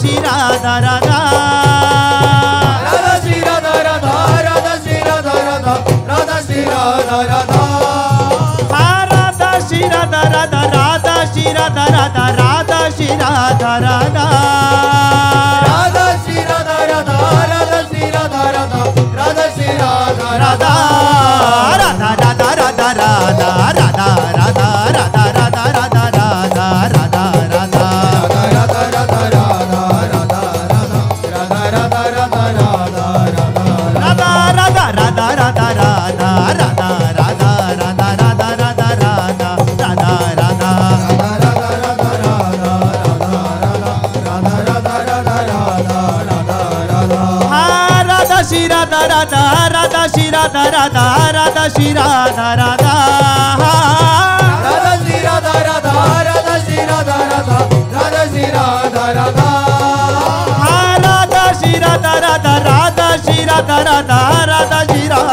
Shri Radha Radha Radha Shri Radha Radha Radha Shri Radha Radha Radha Shri Radha Radha Radha Shri Radha Radha Radha Shri Radha Radha Radha Shri Radha Radha Radha Shri Radha Radha Radha Shri Radha Radha Radha Shri Radha Radha Radha Radha Radha Radha Radha Radha Radha Radha Radha Radha Radha Radha Radha Shri Radha Radha Radha Shri Radha Radha Radha Shri Radha Radha Radha Shri Radha Radha Radha Shri Radha Radha Radha Shri Radha Radha Radha Shri Radha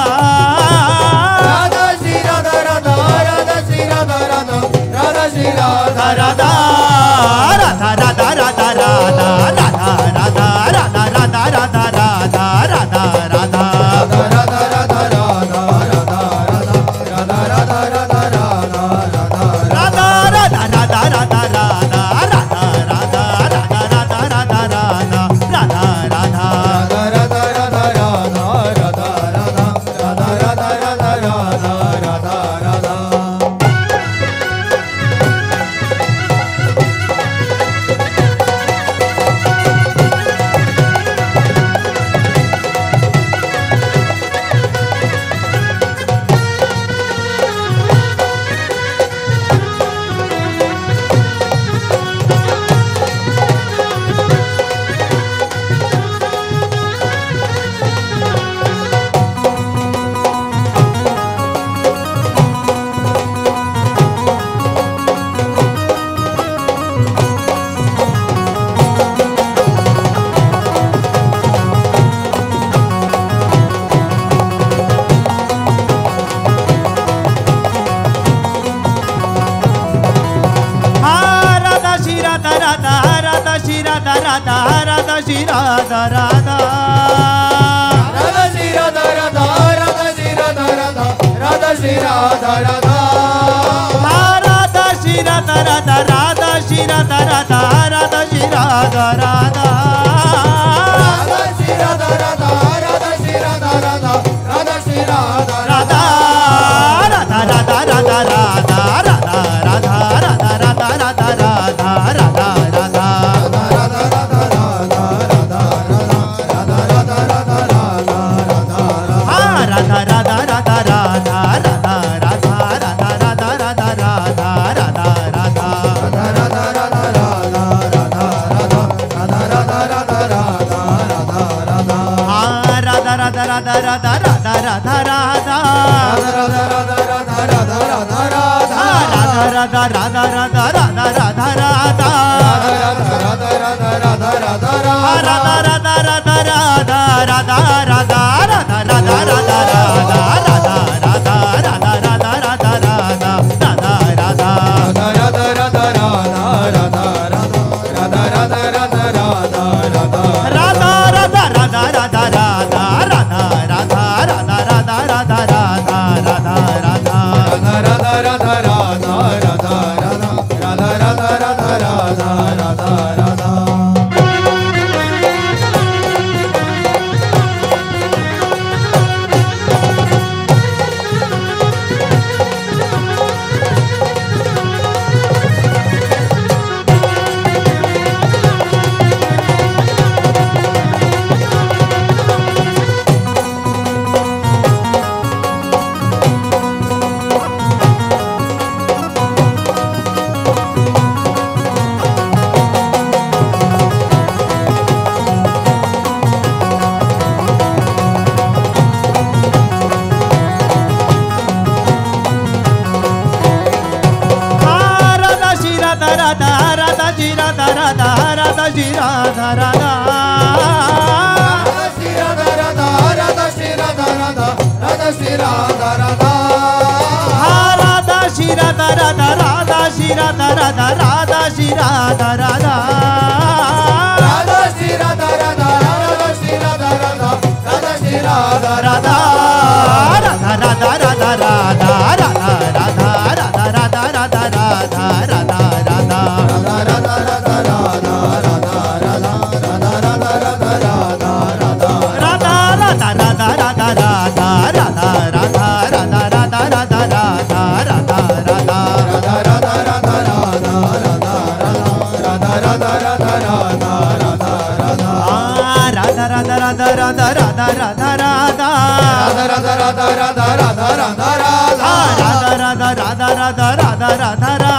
Radha Radha Shri Radha Radha Radha Shri Radha Radha Radha Shri Radha Radha Radha Shri Radha Radha Radha Radha Radha Radha Radha Radha Radha Radha Radha Radha Radha Radha Radha Shri Radha Radha Radha Shri Radha Radha Radha Shri Radha Radha Radha Shri Radha Radha Radha Shri Radha Radha Radha Shri Radha Radha Radha Shri Radha Radha Radha Shri Radha Radha Radha Shri Radha Radha Radha Shri Radha Radha Radha Radha Radha Radha Radha Radha Radha Radha Radha Radha Radha Radha Radha Radha Radha Radha Radha Radha Radha Radha Radha Radha Radha Radha Radha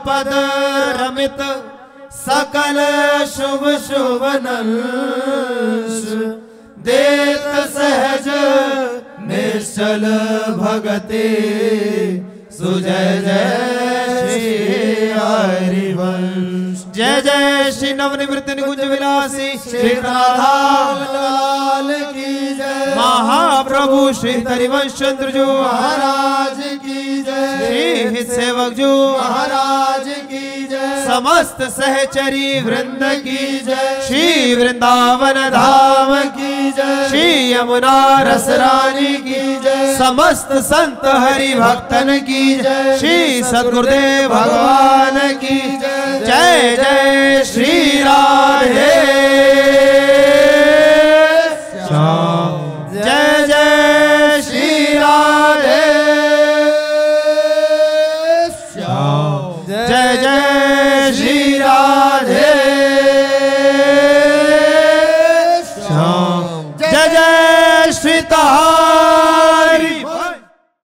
पद रमित सकल शुभ शुभ nun's देत सहज निश्चल भगते सुजय जय श्री हरिवंश। जय जय श्री नवनिवृत्ति निकुंज विलासी श्री राधा लाल की जय। महाप्रभु श्री हरिवंश चंद्र जो महाराज की जय। श्री हित सेवक जो महाराज की जय। समस्त सहचरी वृंद की जय। श्री वृंदावन धाम की जय। श्री यमुना रस रानी की जय। समस्त संत हरि भक्तन की जय। श्री सद्गुरुदेव भगवान की जय। जय जय श्री